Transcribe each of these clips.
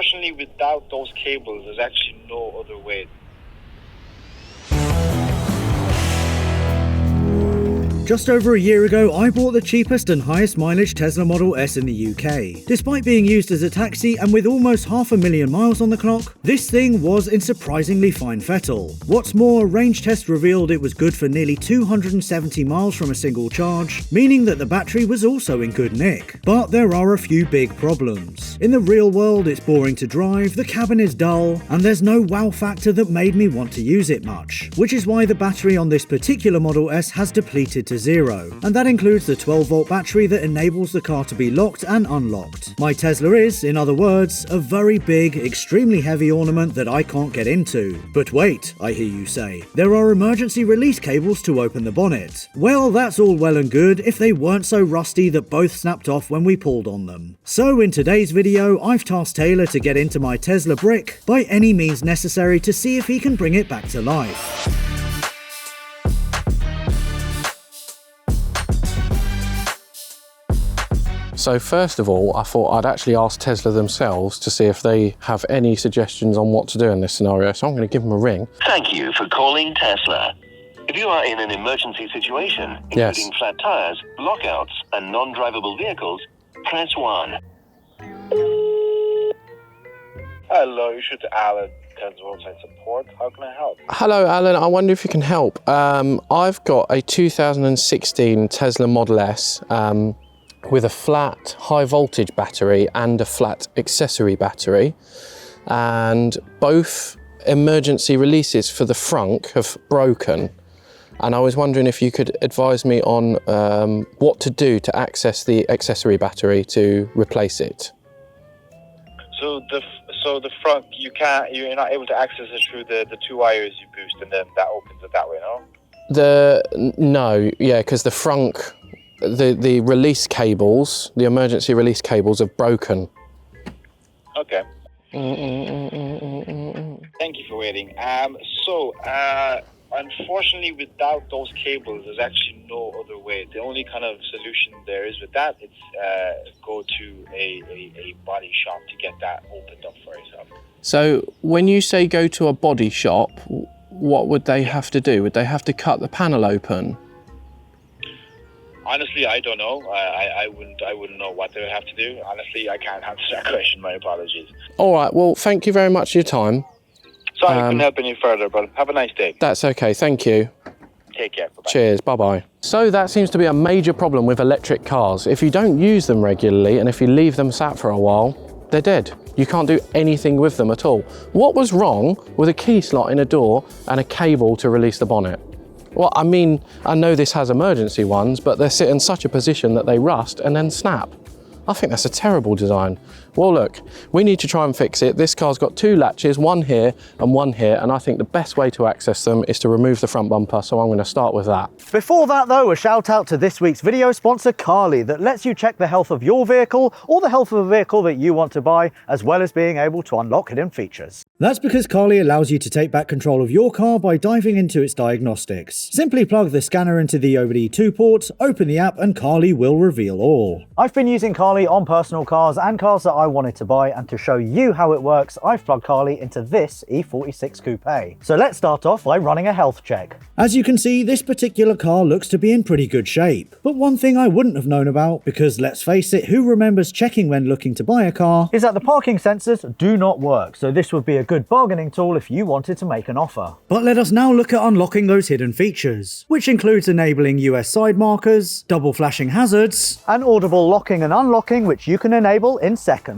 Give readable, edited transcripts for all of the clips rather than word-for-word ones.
Unfortunately, without those cables, there's actually no other way. Just over a year ago, I bought the cheapest and highest mileage Tesla Model S in the UK. Despite being used as a taxi and with almost 500,000 miles on the clock, this thing was in surprisingly fine fettle. What's more, a range test revealed it was good for nearly 270 miles from a single charge, meaning that the battery was also in good nick. But there are a few big problems. In the real world, it's boring to drive, the cabin is dull, and there's no wow factor that made me want to use it much, which is why the battery on this particular Model S has depleted to zero, and that includes the 12-volt battery that enables the car to be locked and unlocked. My Tesla is, in other words, a very big, extremely heavy ornament that I can't get into. But wait, I hear you say, there are emergency release cables to open the bonnet. Well, that's all well and good if they weren't so rusty that both snapped off when we pulled on them. So in today's video, I've tasked Taylor to get into my Tesla brick by any means necessary to see if he can bring it back to life. So first of all, I thought I'd actually ask Tesla themselves to see if they have any suggestions on what to do in this scenario. So I'm going to give them a ring. Thank you for calling Tesla. If you are in an emergency situation, including flat tires, lockouts, and non-drivable vehicles, press 1. Hello, you should Alan, Tesla Roadside Support. How can I help? Hello, Alan. I wonder if you can help. I've got a 2016 Tesla Model S with a flat high voltage battery and a flat accessory battery, and both emergency releases for the frunk have broken, and I was wondering if you could advise me on what to do to access the accessory battery to replace it. So the front, you're not able to access it through the two wires you boost, and then that opens it that way, no? No, yeah, because the frunk, the release cables, the emergency release cables have broken. Okay. Thank you for waiting. Unfortunately, without those cables, there's actually no other way. The only kind of solution there is with that, it's go to a body shop to get that opened up for yourself. So when you say go to a body shop, what would they have to do? Would they have to cut the panel open? Honestly, I don't know. I wouldn't know what they would have to do. Honestly, I can't answer that question. My apologies. All right. Well, thank you very much for your time. Sorry I couldn't help any further, but have a nice day. That's okay. Thank you. Take care. Bye-bye. Cheers. Bye-bye. So that seems to be a major problem with electric cars. If you don't use them regularly and if you leave them sat for a while, they're dead. You can't do anything with them at all. What was wrong with a key slot in a door and a cable to release the bonnet? Well, I mean, I know this has emergency ones, but they're sit in such a position that they rust and then snap. I think that's a terrible design. Well, look, we need to try and fix it. This car's got two latches, one here, and I think the best way to access them is to remove the front bumper, so I'm going to start with that. Before that though, a shout out to this week's video sponsor, Carly, that lets you check the health of your vehicle or the health of a vehicle that you want to buy, as well as being able to unlock hidden features. That's because Carly allows you to take back control of your car by diving into its diagnostics. Simply plug the scanner into the OBD2 port, open the app, and Carly will reveal all. I've been using Carly on personal cars and cars that I wanted to buy, and to show you how it works, I've plugged Carly into this E46 Coupe. So let's start off by running a health check. As you can see, this particular car looks to be in pretty good shape. But one thing I wouldn't have known about, because let's face it, who remembers checking when looking to buy a car, is that the parking sensors do not work, so this would be a good bargaining tool if you wanted to make an offer. But let us now look at unlocking those hidden features, which includes enabling US side markers, double flashing hazards, and audible locking and unlocking, which you can enable in seconds.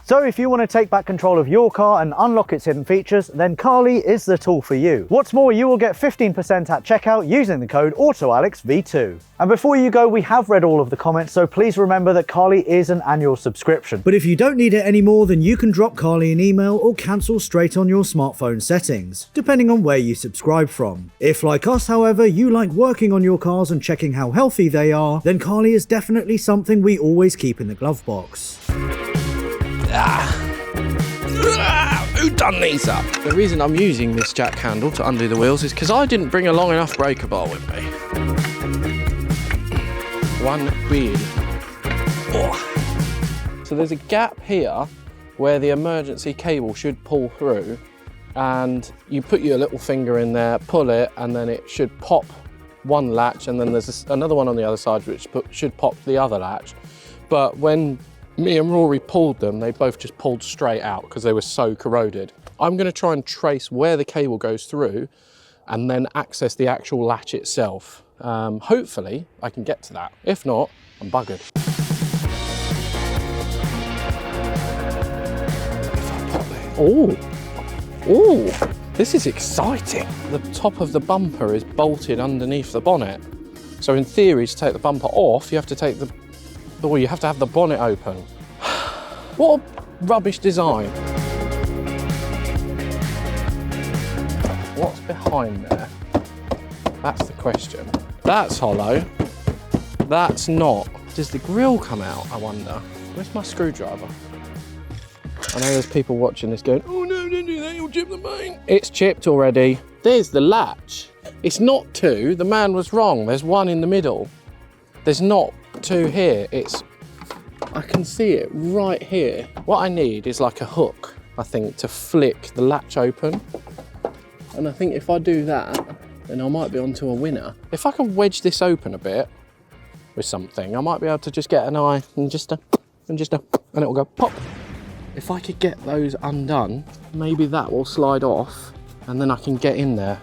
So if you want to take back control of your car and unlock its hidden features, then Carly is the tool for you. What's more, you will get 15% at checkout using the code AutoAlexV2. And before you go, we have read all of the comments, so please remember that Carly is an annual subscription. But if you don't need it anymore, then you can drop Carly an email or cancel straight on your smartphone settings, depending on where you subscribe from. If, like us, however, you like working on your cars and checking how healthy they are, then Carly is definitely something we always keep in the glove box. Who done these up? The reason I'm using this jack handle to undo the wheels is because I didn't bring a long enough breaker bar with me. One wheel. Oh. So there's a gap here where the emergency cable should pull through, and you put your little finger in there, pull it, and then it should pop one latch, and then there's another one on the other side which should pop the other latch. But when me and Rory pulled them, they both just pulled straight out because they were so corroded. I'm going to try and trace where the cable goes through and then access the actual latch itself. Hopefully I can get to that. If not, I'm buggered. Oh, this is exciting. The top of the bumper is bolted underneath the bonnet. So in theory, to take the bumper off, you have to take you have to have the bonnet open. What a rubbish design. What's behind there? That's the question. That's hollow. That's not. Does the grille come out, I wonder? Where's my screwdriver? I know there's people watching this going, oh no, don't do that, you'll chip the main. It's chipped already. There's the latch. It's not two, the man was wrong. There's one in the middle. There's not two here. I can see it right here. What I need is like a hook, I think, to flick the latch open. And I think if I do that, then I might be onto a winner. If I can wedge this open a bit with something, I might be able to just get an eye and and it'll go pop. If I could get those undone, maybe that will slide off and then I can get in there.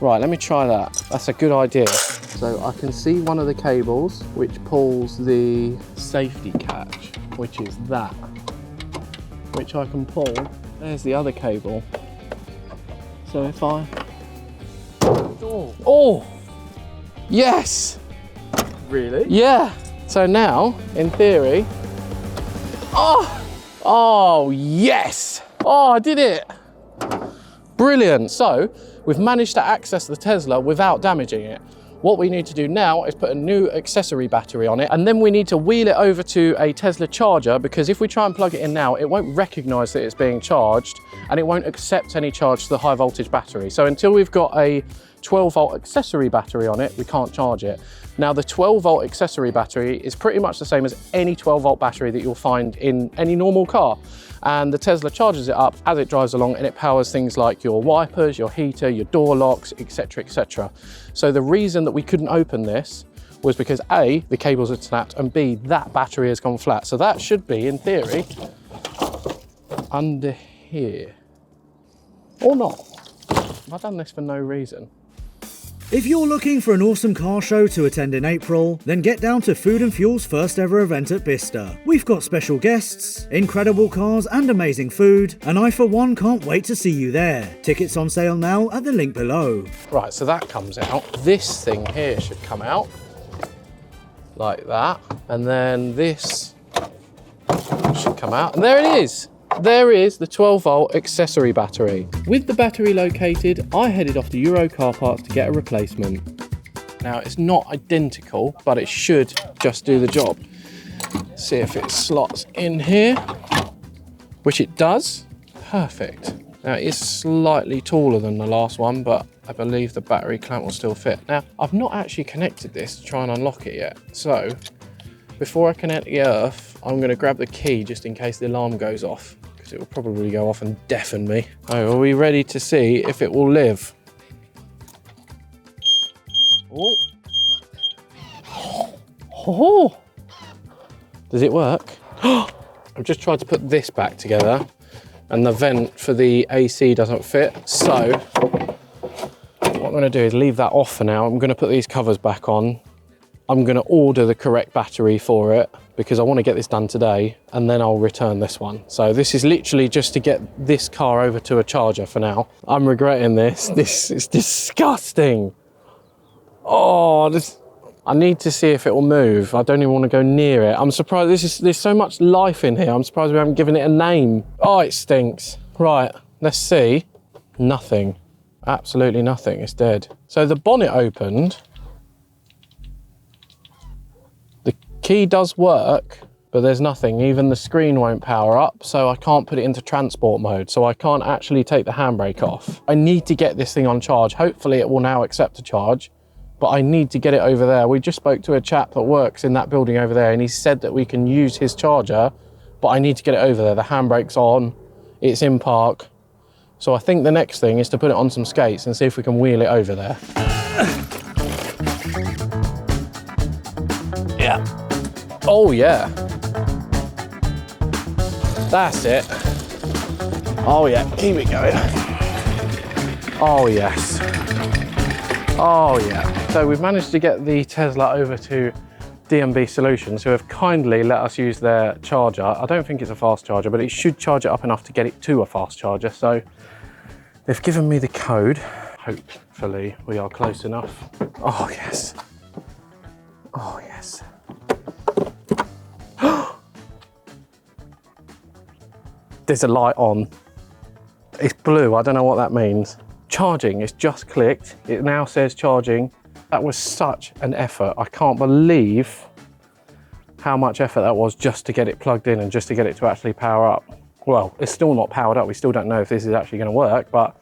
Right, let me try that. That's a good idea. So I can see one of the cables which pulls the safety catch, which is that, which I can pull. There's the other cable. So if I... Oh! Yes! Really? Yeah! So now, in theory... Oh! Oh, yes! Oh, I did it! Brilliant. So, we've managed to access the Tesla without damaging it. What we need to do now is put a new accessory battery on it, and then we need to wheel it over to a Tesla charger, because if we try and plug it in now, it won't recognize that it's being charged and it won't accept any charge to the high voltage battery. So until we've got a 12 volt accessory battery on it, we can't charge it. Now the 12 volt accessory battery is pretty much the same as any 12 volt battery that you'll find in any normal car. And the Tesla charges it up as it drives along, and it powers things like your wipers, your heater, your door locks, etc, etc. So the reason that we couldn't open this was because A, the cables had snapped, and B, that battery has gone flat. So that should be, in theory, under here. Or not. I've done this for no reason. If you're looking for an awesome car show to attend in April, then get down to Food and Fuel's first ever event at Bicester. We've got special guests, incredible cars and amazing food, and I for one can't wait to see you there. Tickets on sale now at the link below. Right, so that comes out. This thing here should come out like that, and then this should come out, and there it is. There is the 12 volt accessory battery. With the battery located, I headed off to Euro Car Parts to get a replacement. Now it's not identical, but it should just do the job. See if it slots in here, which it does. Perfect. Now it is slightly taller than the last one, but I believe the battery clamp will still fit. Now I've not actually connected this to try and unlock it yet. So before I connect the earth, I'm going to grab the key just in case the alarm goes off, because it will probably go off and deafen me. Oh, are we ready to see if it will live? Oh. Oh. Does it work? I've just tried to put this back together and the vent for the AC doesn't fit. So what I'm going to do is leave that off for now. I'm going to put these covers back on. I'm going to order the correct battery for it because I want to get this done today, and then I'll return this one. So this is literally just to get this car over to a charger for now. I'm regretting this. This is disgusting. Oh, I need to see if it will move. I don't even want to go near it. I'm surprised. There's so much life in here. I'm surprised we haven't given it a name. Oh, it stinks. Right, let's see. Nothing. Absolutely nothing. It's dead. So the bonnet opened. The key does work, but there's nothing. Even the screen won't power up, so I can't put it into transport mode, so I can't actually take the handbrake off. I need to get this thing on charge. Hopefully it will now accept a charge, but I need to get it over there. We just spoke to a chap that works in that building over there, and he said that we can use his charger but I need to get it over there. The handbrake's on, it's in park. So I think the next thing is to put it on some skates and see if we can wheel it over there. Yeah. Oh yeah. That's it. Oh yeah, keep it going. Oh yes. Oh yeah. So we've managed to get the Tesla over to DNB Solutions, who have kindly let us use their charger. I don't think it's a fast charger, but it should charge it up enough to get it to a fast charger. So they've given me the code. Hopefully we are close enough. Oh yes. Oh yes. There's a light on. It's blue, I don't know what that means. Charging, it's just clicked. It now says charging. That was such an effort. I can't believe how much effort that was just to get it plugged in and just to get it to actually power up. Well, it's still not powered up. We still don't know if this is actually going to work, but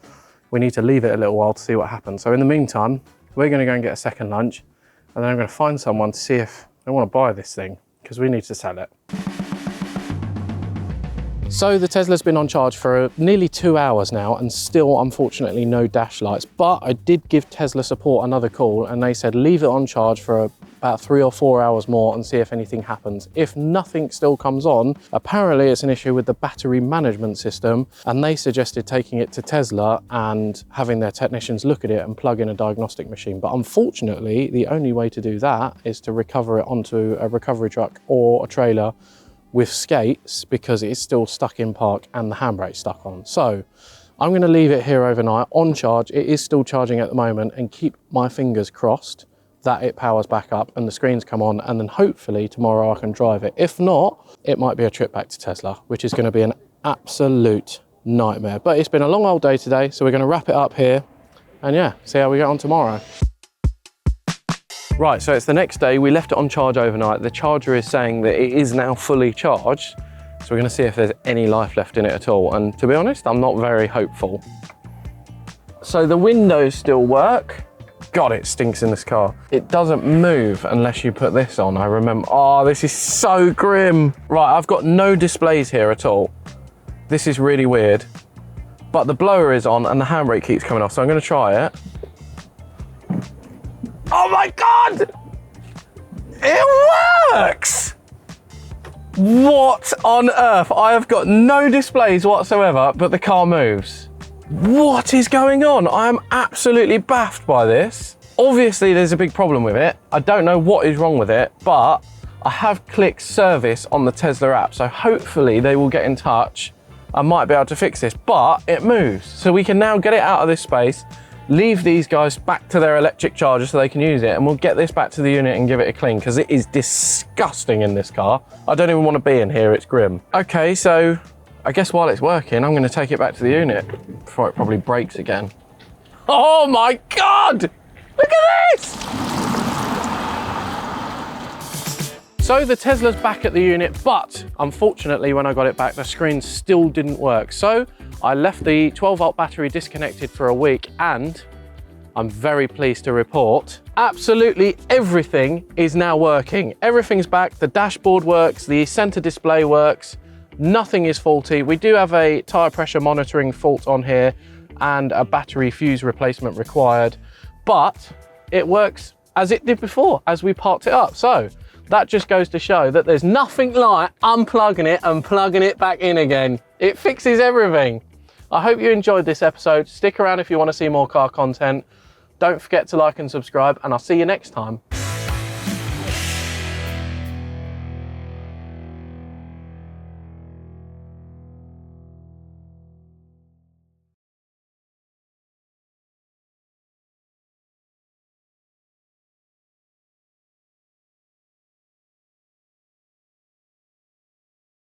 we need to leave it a little while to see what happens. So in the meantime, we're going to go and get a second lunch, and then I'm going to find someone to see if they want to buy this thing, because we need to sell it. So the Tesla's been on charge for nearly 2 hours now, and still unfortunately no dash lights, but I did give Tesla support another call and they said leave it on charge for about 3 or 4 hours more and see if anything happens. If nothing still comes on, apparently it's an issue with the battery management system, and they suggested taking it to Tesla and having their technicians look at it and plug in a diagnostic machine. But unfortunately, the only way to do that is to recover it onto a recovery truck or a trailer with skates, because it's still stuck in park and the handbrake's stuck on. So I'm going to leave it here overnight on charge. It is still charging at the moment, and keep my fingers crossed that it powers back up and the screens come on, and then hopefully tomorrow I can drive it. If not, it might be a trip back to Tesla, which is going to be an absolute nightmare. But it's been a long old day today, so we're going to wrap it up here and yeah, see how we get on tomorrow. Right, so it's the next day. We left it on charge overnight. The charger is saying that it is now fully charged. So we're gonna see if there's any life left in it at all. And to be honest, I'm not very hopeful. So the windows still work. God, it stinks in this car. It doesn't move unless you put this on. I remember, oh, this is so grim. Right, I've got no displays here at all. This is really weird. But the blower is on and the handbrake keeps coming off. So I'm gonna try it. Oh my God! It works! What on earth? I have got no displays whatsoever, but the car moves. What is going on? I am absolutely baffed by this. Obviously, there's a big problem with it. I don't know what is wrong with it, but I have clicked service on the Tesla app, so hopefully they will get in touch. I might be able to fix this, but it moves. So we can now get it out of this space, leave these guys back to their electric charger so they can use it, and we'll get this back to the unit and give it a clean, because it is disgusting in this car. I don't even want to be in here, it's grim. Okay, so I guess while it's working, I'm going to take it back to the unit before it probably breaks again. Oh my God! Look at this! So the Tesla's back at the unit, but unfortunately when I got it back, the screen still didn't work. So I left the 12-volt battery disconnected for a week, and I'm very pleased to report absolutely everything is now working. Everything's back, the dashboard works, the center display works, nothing is faulty. We do have a tire pressure monitoring fault on here and a battery fuse replacement required, but it works as it did before, as we parked it up. So that just goes to show that there's nothing like unplugging it and plugging it back in again. It fixes everything. I hope you enjoyed this episode. Stick around if you want to see more car content. Don't forget to like and subscribe, and I'll see you next time.